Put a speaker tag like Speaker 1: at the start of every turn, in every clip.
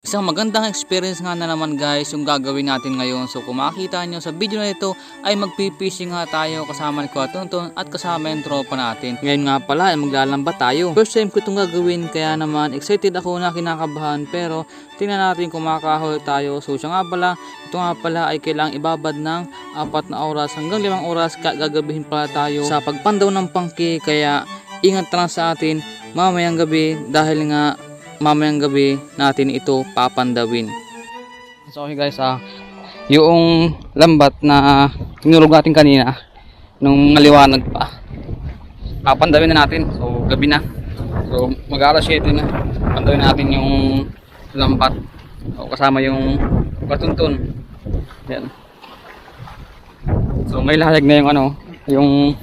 Speaker 1: Isang magandang experience nga na naman guys yung gagawin natin ngayon. So kung makikita nyo sa video na ito ay magpipishing nga tayo kasama ni Kuya Tonton at kasama yung tropa natin. Ngayon nga pala ay maglalamba tayo. First time ko itong gagawin kaya naman excited ako na kinakabahan, pero tingnan natin kung makakahuli tayo. So siya nga pala, ito nga pala ay kailangang ibabad ng 4 na oras hanggang 5 oras gagabihin pala tayo sa pagpandaw ng pangki, kaya ingat lang sa atin mamayang gabi dahil nga mamayang gabi natin ito papandawin. So okay guys, yung lambat na tinulog natin kanina nung maliwanag pa, papandawin na natin. So gabi na, so mag-alas 7 na, pandawin natin yung lambat. So, kasama yung patuntun. Yan. So may lahayag na yung yung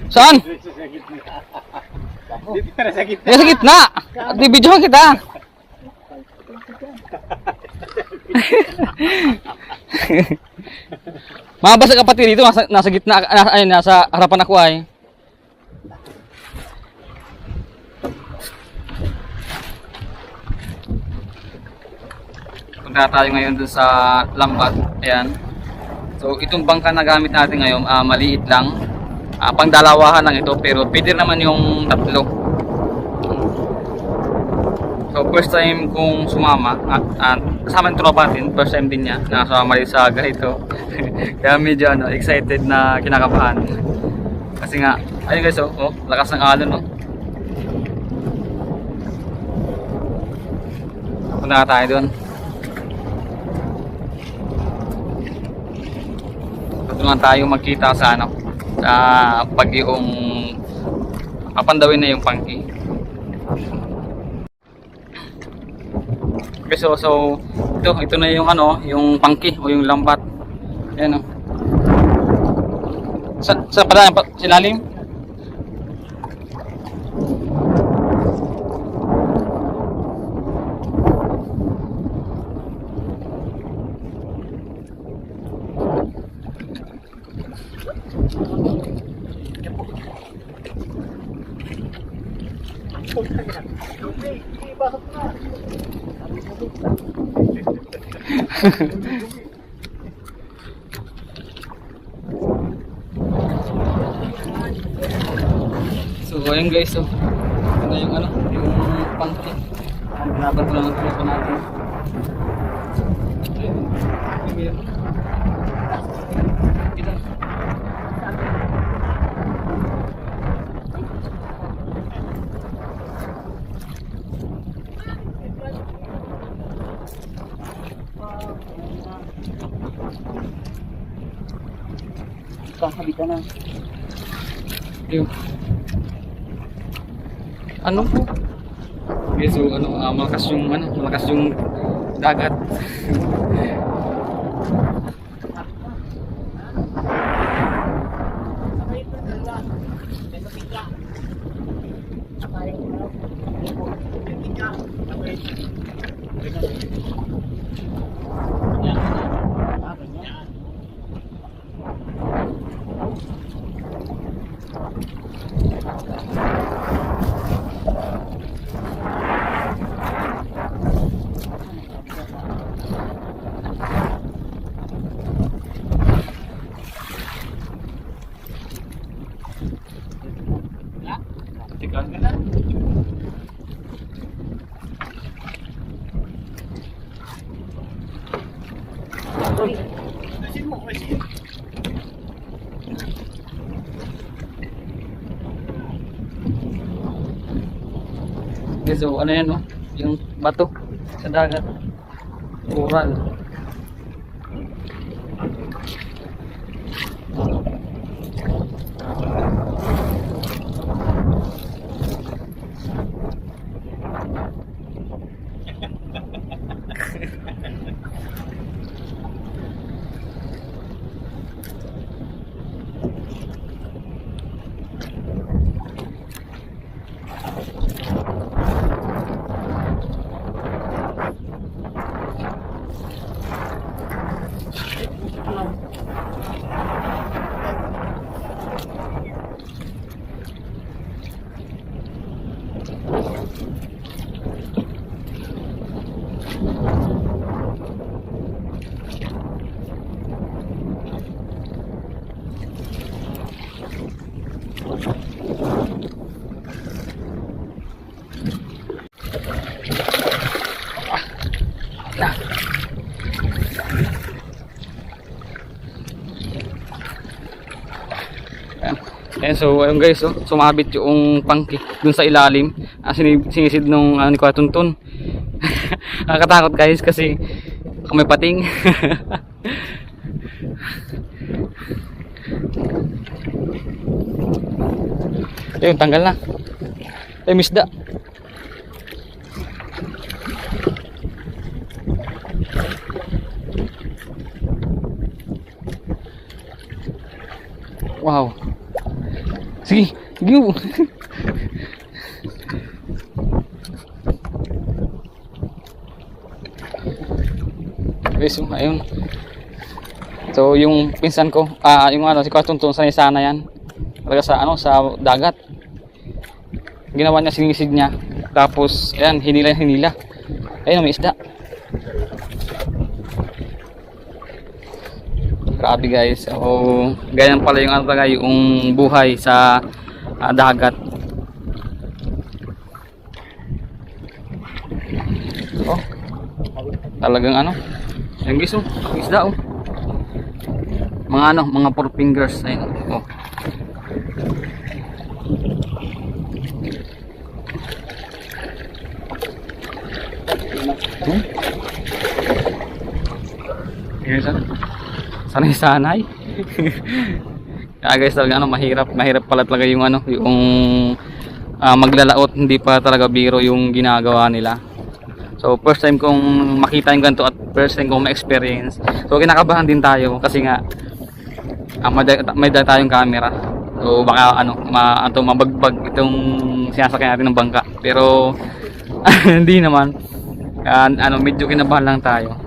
Speaker 1: saan? Sa gitna. Di-videohan kita. Mabasa kapatid dito, nasa gitna, ay nasa harapan ako ay. Punta tayo ngayon dun sa lambat. Ayan. So itong bangka na gamit natin ngayon, maliit lang. Pangdalawahan lang ito, pero pwede naman yung 3. So first time kong sumama at kasama yung tropa natin, first time din niya na sumama rin sa ganito. Kaya medyo excited na kinakabahan. Kasi nga, ayun guys, lakas ng alon, no? Punta na tayo doon. Tutulungan tayo magkita sa pag yung papandawin na yung pangki. Okay, so ito na yung yung pangki o yung lambat. Ayan o. Saan pala silalim? So ayun guys, ito na yung yung pangki. Ang binaban ko lang ang tropa natin. Ayun. Kakabita na. Ayun. Okay, so malakas yung dagat. Okay, so yan yung bato sa dagat, coral. Ayan, so ayun guys, oh, sumabit yung pangki dun sa ilalim. Sinisid nung ni Kuya Tuntun. Nakakatakot guys kasi may pating. Ayun, tanggal na. Ay, misda. Wow. Sige, sige. Guys, ayun. So, yung pinsan ko, yung si Kuya Tuntun, sanay sana yan. Talaga sa sa dagat. Ginawa niya, sinisid niya. Tapos, ayan, hinila. Ayun, may isda. Grabe guys. So, ganyan pala yung yung buhay sa dagat. Oh. Talagang yung guys, isda mga 4 fingers. Ayun. Oh. Sanay. Kaya guys, talaga mahirap pala talaga yung maglalaot, hindi pa talaga biro yung ginagawa nila. So first time kong makita yung ganito at first time kong ma-experience. So kinakabahan din tayo kasi nga may dala tayong camera. So baka mabagbag itong sinasakyan natin ng bangka. Pero hindi naman. Medyo kinabahan lang tayo.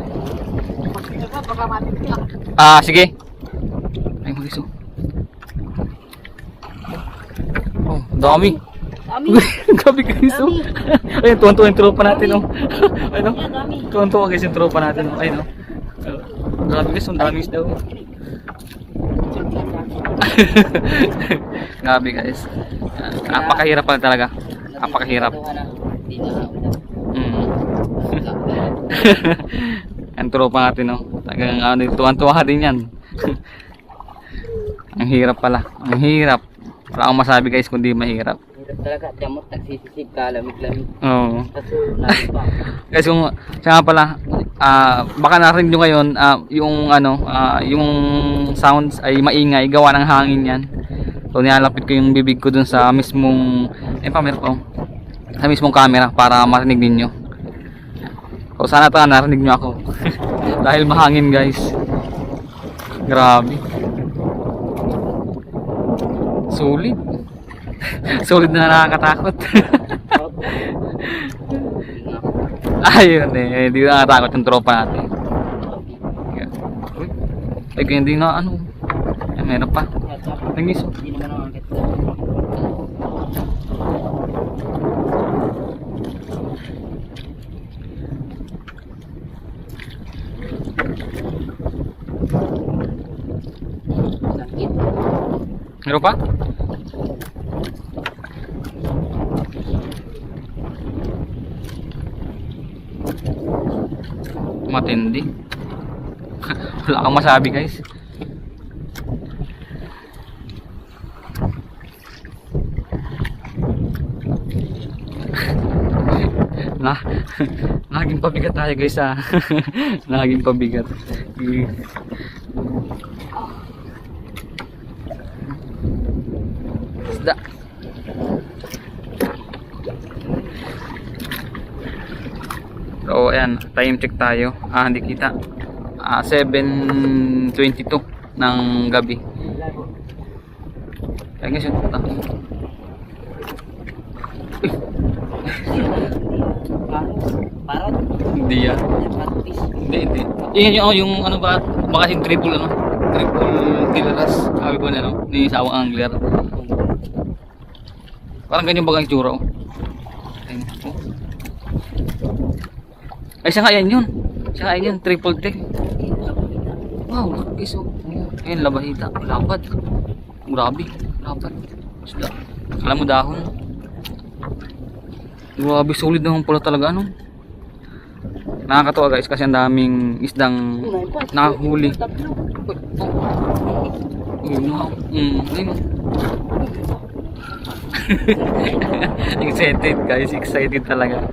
Speaker 1: Sige. Ay, mag-iso. Oh, dami. Gabi guys. Ayun, tuwan-tuwa yung tropa natin. Ayun, tuwan-tuwa guys yung tropa natin. Ayun. Grabe guys, ang dami daw. Grabe guys. Napakahirap pala talaga. Napakahirap. Ang tropa natin, talagang tuwan-tuwa din yan. Ang hirap pala, ang hirap. Wala akong masabi guys kundi mahirap.
Speaker 2: Hirap talaga, damot, nagsisisig ka, lamig-lamig.
Speaker 1: Oo. Guys, kung siya nga pala, baka narinig nyo ngayon, yung sounds ay maingay, gawa ng hangin yan. So nilalapit ko yung bibig ko dun sa mismong, sa mismong camera para marinig ninyo. So sana narinig nyo ako. Dahil mahangin guys. Grabe. Solid. Solid na nakakatakot. Ayun hindi na nakatakot yung tropa natin. Ay kaya hindi na ay, meron pa. Nangis.
Speaker 2: Hindi naman ang angkit.
Speaker 1: Meron pa? Matindi. Wala kang masabi guys. Naging pabigat tayo guys Naging pabigat. Isda. So ayan, time check tayo. Hindi kita. 7:22 ng gabi. Ayan guys,
Speaker 2: Parot?
Speaker 1: Hindi yan. Hindi. Yung ba? Baka yung triple tilaras. Sabi ko na ni sawang angler. Parang ganyan bagang itsura Ay siya nga yan yun. Triple tail. Wow, guys. Ayun, labahita. Lapad. Grabe. Lapad. Isda. Alam mo dahon. Grabe, solid naman pala talaga Nakakatawa guys kasi ang daming isdang nakahuli. Excited guys, excited talaga.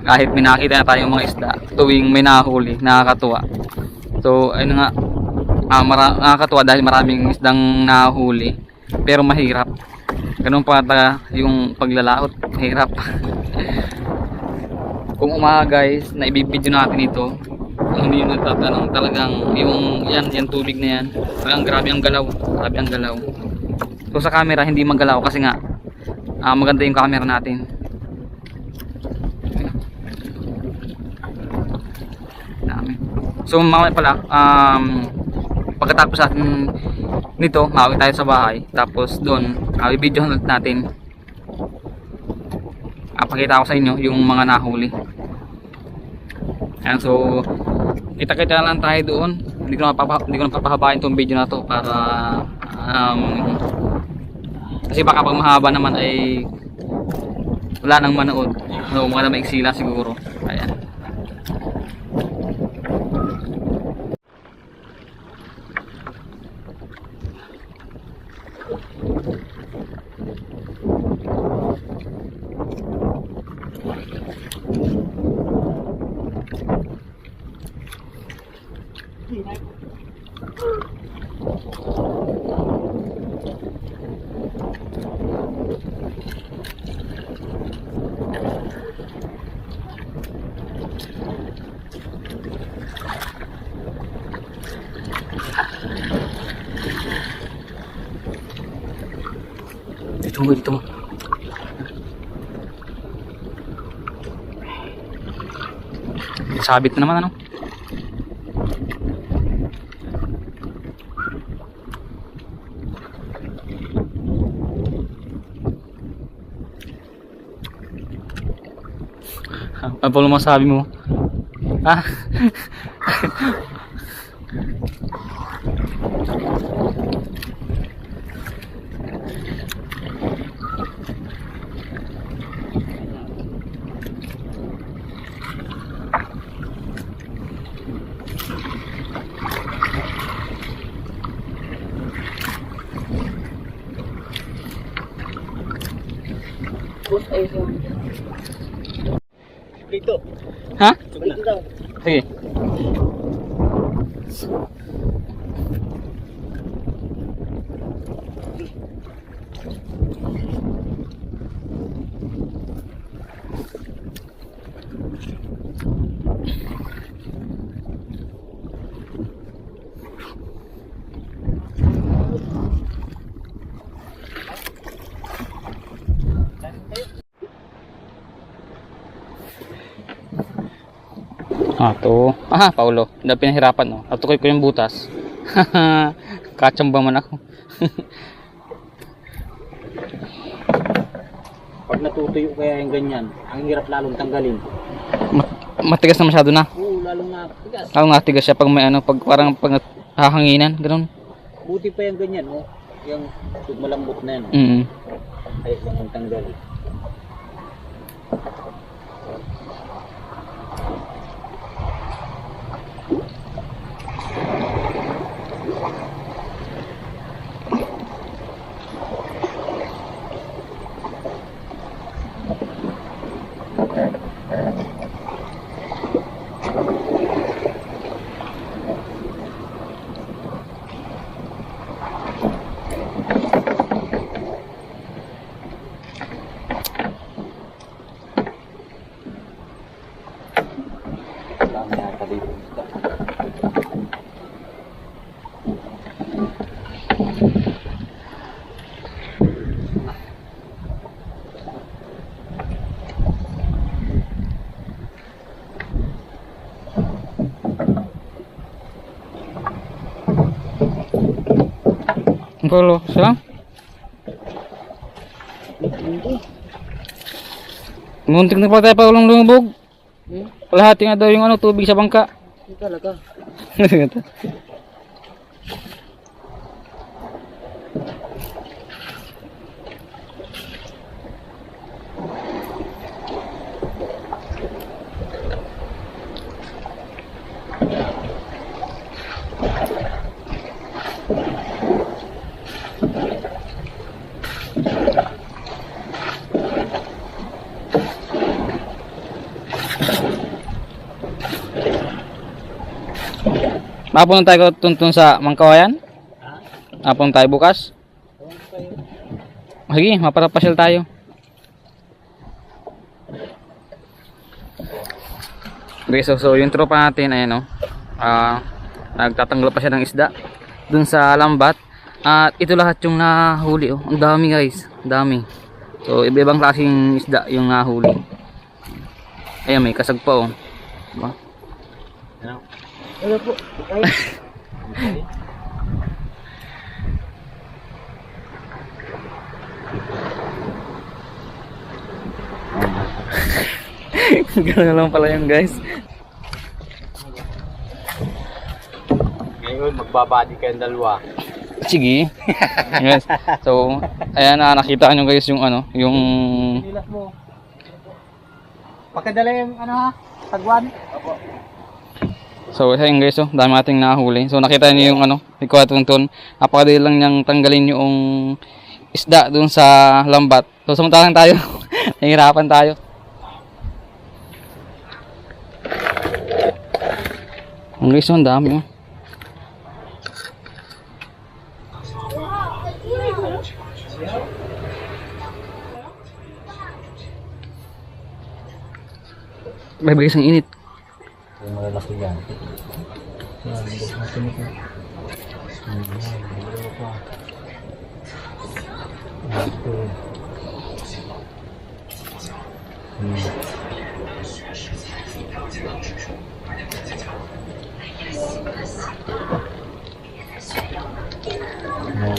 Speaker 1: Kahit may nakita na tayong mga isda tuwing may nahuli, nakakatuwa. So ayun nga, nakakatuwa dahil maraming isdang nahuli pero mahirap. Ganun pa talaga yung paglalaot, mahirap. Kung umaga guys, na ibibidyo natin ito, kung hindi nyo nagtatanong, talagang yung yan tubig na yan, talagang grabe ang galaw, grabe ang galaw. So sa camera hindi maggalaw kasi nga maganda yung camera natin. Dami. So mamaya pala, pagkatapos natin nito, mauwi tayo sa bahay, tapos doon i-video natin, pakita ko sa inyo yung mga nahuli. Ayan, so kita-kita lang tayo doon. Hindi ko na papahabain itong video na to para kasi baka pag mahaba naman ay wala nang manood. So mga na maiksila siguro. Ayan. Dito mo. Sabit na naman ano. Ano pa masabi mo? Ah.
Speaker 2: Dito.
Speaker 1: Ha?
Speaker 2: Dito daw.
Speaker 1: Sige. To. Paulo. Dahil pinahirapan, no? Natukoy ko yung butas. Katsamba man ako.
Speaker 2: Pag natutuyo kaya yung ganyan, ang hirap lalong tanggalin.
Speaker 1: Matigas na masyado na.
Speaker 2: Oo, lalong matigas.
Speaker 1: Ako nga tigas siya pag may ano, pag parang pag hahanginan, ganoon.
Speaker 2: Buti pa yung ganyan, oh. Yung malambot na yan. Ay, lang tanggalin.
Speaker 1: Paulo, siya? Muntik na pa tayo pa ulang lumubog. Kalahati nga daw yung ano, tubig sa bangka.
Speaker 2: Hindi talaga.
Speaker 1: Mapunta tayo tuntun sa Mangkawayan? Mapunta tayo bukas? Sige, maparapasyal tayo. Okay, so yung tropa natin, ayan o. Nagtatanggol pa siya ng isda dun sa lambat. At ito lahat yung nahuli oh. Ang dami guys, ang dami. So iba-ibang klaseng isda yung nahuli. Ayan, may kasag pa oh. Diba?
Speaker 2: Ano po?
Speaker 1: Gano'n na lang pala yun guys.
Speaker 2: Ngayon, magbabadi kayong dalawa.
Speaker 1: Sige. Yes. So, ayan na, nakita nyo guys yung ano, yung...
Speaker 2: Nilas mo. Pakidala yung ano ha? Tagwan? Opo.
Speaker 1: So, ayan guys, oh, dami ating nahuli. So, nakita niyo yung ano, ikaw tuntun. Napakadali lang niyang tanggalin yung isda dun sa lambat. So, samantalang tayo. Nahihirapan tayo. Ang guys, oh, ang dami oh. Bye guys, ang init.
Speaker 2: Yung malalaki yan.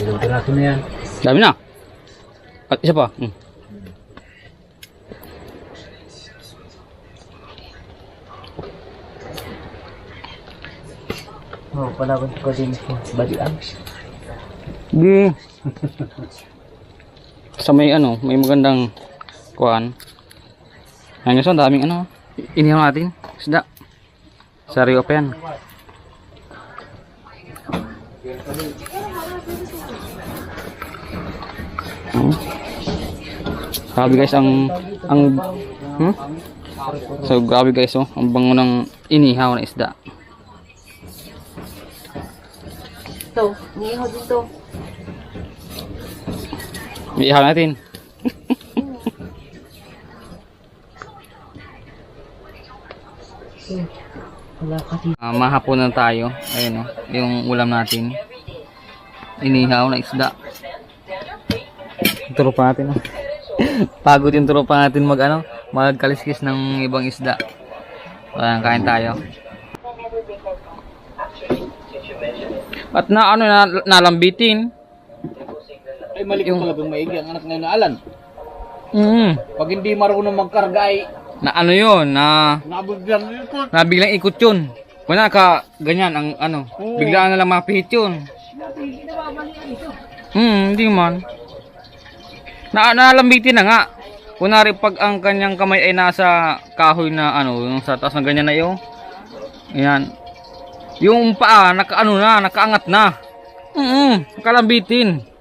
Speaker 2: Ilang piraso na yan?
Speaker 1: Dami na. At isa pa.
Speaker 2: Oh, pala ko din ito. Badian.
Speaker 1: Sige. Sa may ano, may magandang kuan. Ayun guys, ang daming ano. Inihaw natin. Isda. Sariwa pa yan. Grabe guys So grabe guys oh, ang bango ng inihaw na isda.
Speaker 3: Ito, inihaw dito.
Speaker 1: Ihaw natin.
Speaker 3: Wala kasi.
Speaker 1: Mahapon na tayo. Ayun oh, yung ulam natin. Inihaw na isda. Tropa natin oh. Pagod yung tropa natin magkaliskis ng ibang isda. Ayan, kain tayo. At nalambitin.
Speaker 2: Ay, mali ko talagang maigi ang anak ngayon na Alan. Pag hindi marunong magkarga ay
Speaker 1: Na ano yun,
Speaker 2: nabiglang ikot.
Speaker 1: nabiglang ikot yun. Kung ganyan ang ano, biglaan na lang mapihit yun. Hindi man. Nalambitin na nga. Kunwari pag ang kanyang kamay ay nasa kahoy na ano, yung sa taas na ganyan na yung. Ayan. Yung paa, nakaangat na. Nakalambitin.